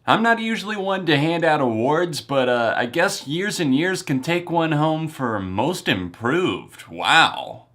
I'm not usually one to hand out awards, but I guess Years and Years can take one home for Most Improved. Wow.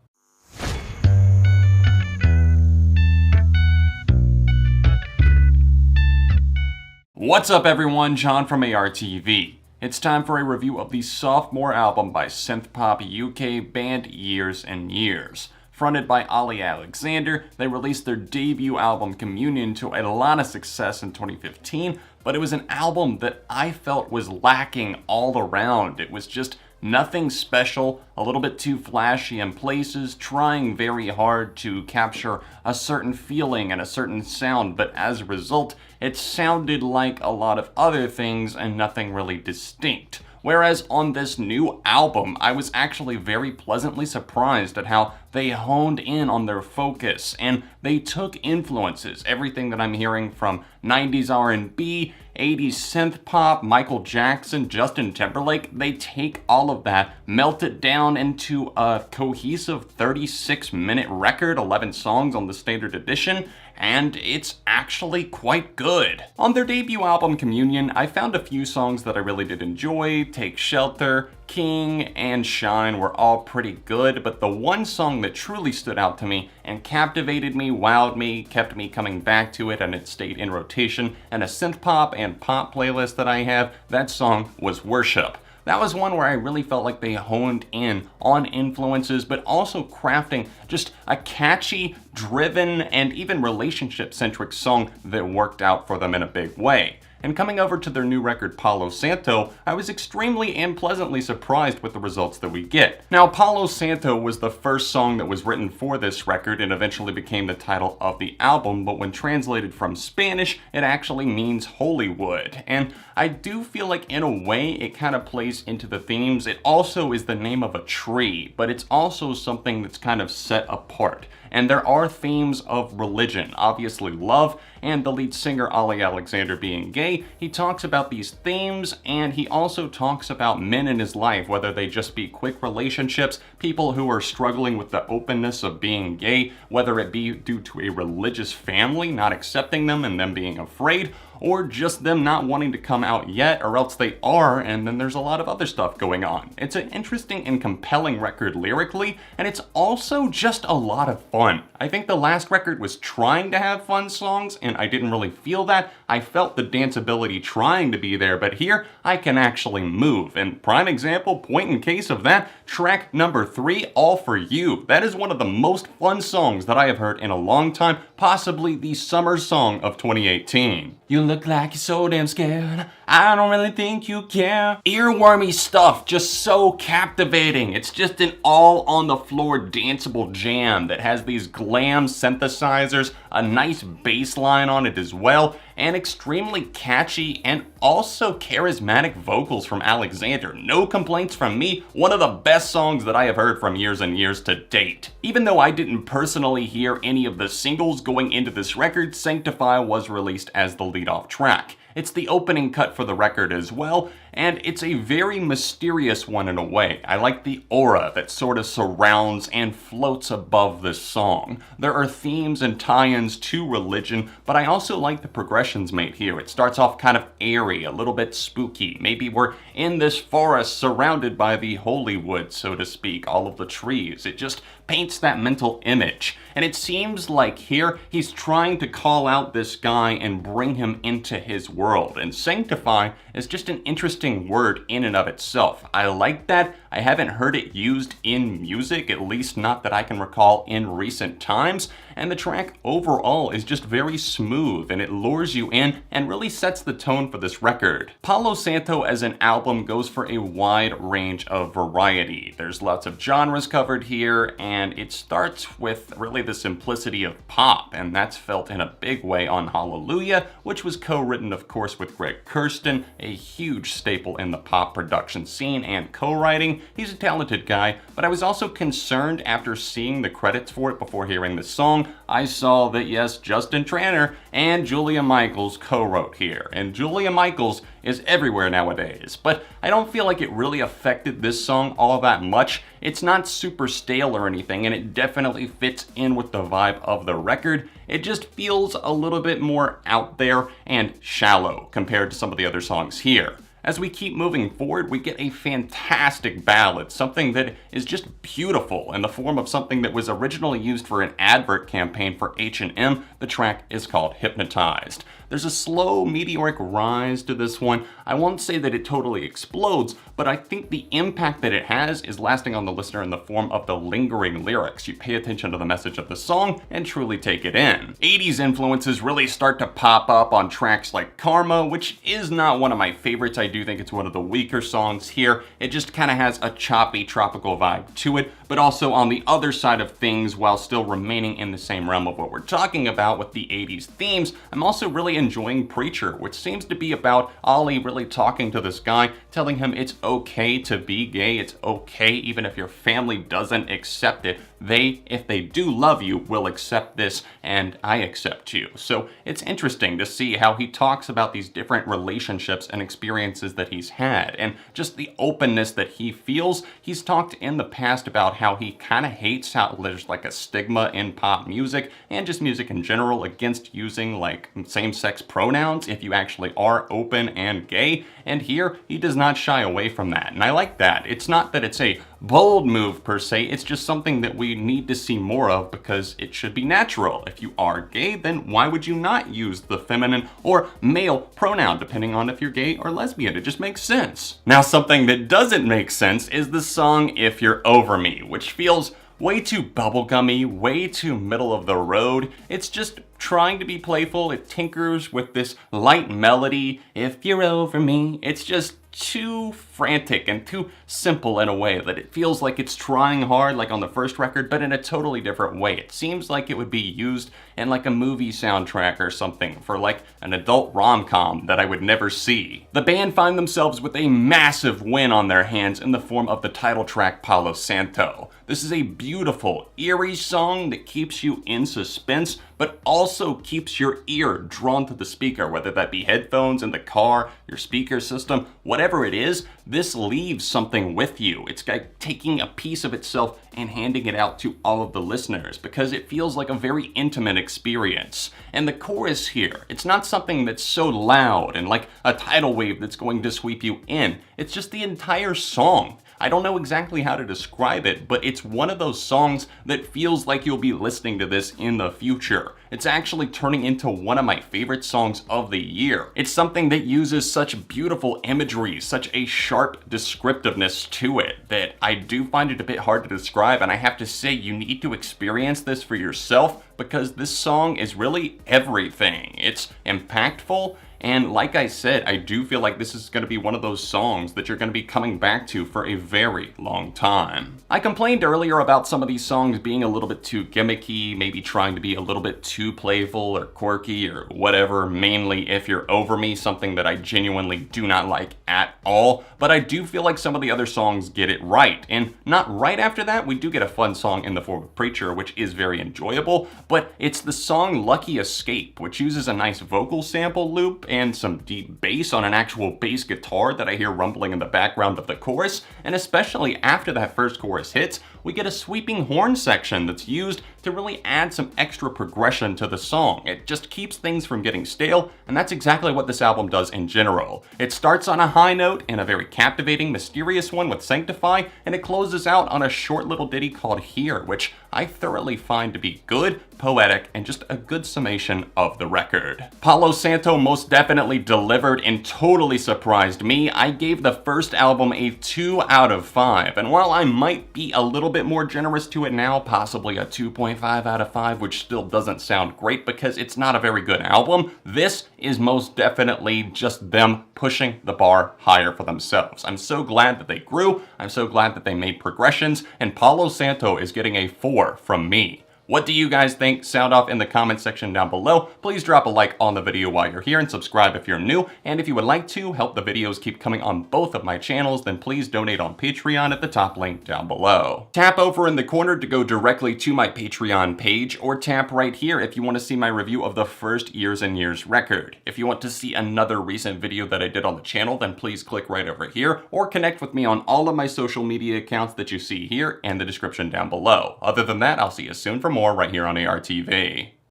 What's up everyone, John from ARTV. It's time for a review of the sophomore album by synthpop UK band Years and Years. Fronted by Ollie Alexander, they released their debut album Communion to a lot of success in 2015, but it was an album that I felt was lacking all around. It was just nothing special, a little bit too flashy in places, trying very hard to capture a certain feeling and a certain sound, but as a result, it sounded like a lot of other things and nothing really distinct. Whereas on this new album, I was actually very pleasantly surprised at how they honed in on their focus and they took influences, everything that I'm hearing from 90s R&B, 80s synth pop, Michael Jackson, Justin Timberlake, they take all of that, melt it down into a cohesive 36-minute record, 11 songs on the standard edition, and it's actually quite good. On their debut album Communion, I found a few songs that I really did enjoy. Take Shelter, King, and Shine were all pretty good, but the one song that truly stood out to me and captivated me, wowed me, kept me coming back to it, and it stayed in rotation, and a synth pop and pop playlist that I have, that song was Worship. That was one where I really felt like they honed in on influences, but also crafting just a catchy, driven, and even relationship-centric song that worked out for them in a big way. And coming over to their new record, Palo Santo, I was extremely and pleasantly surprised with the results that we get. Now, Palo Santo was the first song that was written for this record and eventually became the title of the album, but when translated from Spanish, it actually means Holywood. And I do feel like in a way it kind of plays into the themes. It also is the name of a tree, but it's also something that's kind of set apart. And there are themes of religion, obviously love, and the lead singer Ollie Alexander being gay. He talks about these themes, and he also talks about men in his life, whether they just be quick relationships, people who are struggling with the openness of being gay, whether it be due to a religious family not accepting them and them being afraid, or just them not wanting to come out yet, or else they are, and then there's a lot of other stuff going on. It's an interesting and compelling record lyrically, and it's also just a lot of fun. I think the last record was trying to have fun songs, and I didn't really feel that. I felt the danceability trying to be there, but here, I can actually move. And prime example, point in case of that, track number 3, All For You. That is one of the most fun songs that I have heard in a long time, possibly the summer song of 2018. You look like you're so damn scared, I don't really think you care. Earwormy stuff, just so captivating. It's just an all on the floor danceable jam that has these glam synthesizers, a nice bass line on it as well, and extremely catchy and also charismatic vocals from Alexander. No complaints from me, one of the best songs that I have heard from Years and Years to date. Even though I didn't personally hear any of the singles going into this record, Sanctify was released as the lead-off track. It's the opening cut for the record as well, and it's a very mysterious one in a way. I like the aura that sort of surrounds and floats above this song. There are themes and tie-ins to religion, but I also like the progressions made here. It starts off kind of airy, a little bit spooky. Maybe we're in this forest surrounded by the Holywood, so to speak, all of the trees. It just paints that mental image. And it seems like here he's trying to call out this guy and bring him into his world. And Sanctify is just an interesting word in and of itself. I like that. I haven't heard it used in music, at least not that I can recall in recent times. And the track overall is just very smooth and it lures you in and really sets the tone for this record. Palo Santo as an album goes for a wide range of variety. There's lots of genres covered here, and it starts with really the simplicity of pop, and that's felt in a big way on Hallelujah, which was co-written of course with Greg Kurstin, a huge staple in the pop production scene and co-writing. He's a talented guy, but I was also concerned after seeing the credits for it before hearing the song. I saw that yes, Justin Tranter and Julia Michaels co-wrote here, and Julia Michaels is everywhere nowadays, but I don't feel like it really affected this song all that much. It's not super stale or anything, and it definitely fits in with the vibe of the record. It just feels a little bit more out there and shallow compared to some of the other songs here. As we keep moving forward, we get a fantastic ballad, something that is just beautiful in the form of something that was originally used for an advert campaign for H&M. The track is called Hypnotized. There's a slow, meteoric rise to this one. I won't say that it totally explodes, but I think the impact that it has is lasting on the listener in the form of the lingering lyrics. You pay attention to the message of the song and truly take it in. 80s influences really start to pop up on tracks like Karma, which is not one of my favorites. I do think it's one of the weaker songs here. It just kind of has a choppy, tropical vibe to it, but also on the other side of things, while still remaining in the same realm of what we're talking about with the 80s themes, I'm also really enjoying Preacher, which seems to be about Ollie really talking to this guy, telling him it's okay to be gay, it's okay even if your family doesn't accept it. They, if they do love you, will accept this, and I accept you. So it's interesting to see how he talks about these different relationships and experiences that he's had, and just the openness that he feels. He's talked in the past about how he kind of hates how there's like a stigma in pop music, and just music in general, against using like same-sex pronouns if you actually are open and gay, and here he does not shy away from that, and I like that. It's not that it's a bold move per se, it's just something that we need to see more of because it should be natural. If you are gay, then why would you not use the feminine or male pronoun depending on if you're gay or lesbian? It just makes sense. Now, something that doesn't make sense is the song If You're Over Me, which feels way too bubblegummy, way too middle of the road. It's just trying to be playful. It tinkers with this light melody, if you're over me. It's just too frantic and too simple in a way that it feels like it's trying hard like on the first record, but in a totally different way. It seems like it would be used in like a movie soundtrack or something for like an adult rom-com that I would never see. The band find themselves with a massive win on their hands in the form of the title track Palo Santo. This is a beautiful, eerie song that keeps you in suspense, but also keeps your ear drawn to the speaker, whether that be headphones in the car, your speaker system, whatever it is. This leaves something with you. It's like taking a piece of itself and handing it out to all of the listeners because it feels like a very intimate experience. And the chorus here, it's not something that's so loud and like a tidal wave that's going to sweep you in. It's just the entire song. I don't know exactly how to describe it, but it's one of those songs that feels like you'll be listening to this in the future. It's actually turning into one of my favorite songs of the year. It's something that uses such beautiful imagery, such a sharp descriptiveness to it, that I do find it a bit hard to describe, and I have to say you need to experience this for yourself because this song is really everything. It's impactful, and like I said, I do feel like this is going to be one of those songs that you're going to be coming back to for a very long time. I complained earlier about some of these songs being a little bit too gimmicky, maybe trying to be a little bit too playful or quirky or whatever, mainly If You're Over Me, something that I genuinely do not like at all, but I do feel like some of the other songs get it right. And not right after that, we do get a fun song in the form of Preacher, which is very enjoyable, but it's the song Lucky Escape, which uses a nice vocal sample loop and some deep bass on an actual bass guitar that I hear rumbling in the background of the chorus, and especially after that first chorus hits, we get a sweeping horn section that's used to really add some extra progression to the song. It just keeps things from getting stale, and that's exactly what this album does in general. It starts on a high note in a very captivating, mysterious one with Sanctify, and it closes out on a short little ditty called Here, which I thoroughly find to be good, poetic, and just a good summation of the record. Palo Santo most definitely delivered and totally surprised me. I gave the first album a 2 out of 5, and while I might be a little bit more generous to it now, possibly a 2.5 out of 5, which still doesn't sound great because it's not a very good album, this is most definitely just them pushing the bar higher for themselves. I'm so glad that they grew, I'm so glad that they made progressions, and Palo Santo is getting a 4 from me. What do you guys think? Sound off in the comment section down below. Please drop a like on the video while you're here and subscribe if you're new. And if you would like to help the videos keep coming on both of my channels, then please donate on Patreon at the top link down below. Tap over in the corner to go directly to my Patreon page, or tap right here if you want to see my review of the first Years and Years record. If you want to see another recent video that I did on the channel, then please click right over here, or connect with me on all of my social media accounts that you see here and the description down below. Other than that, I'll see you soon for more right here on ARTV.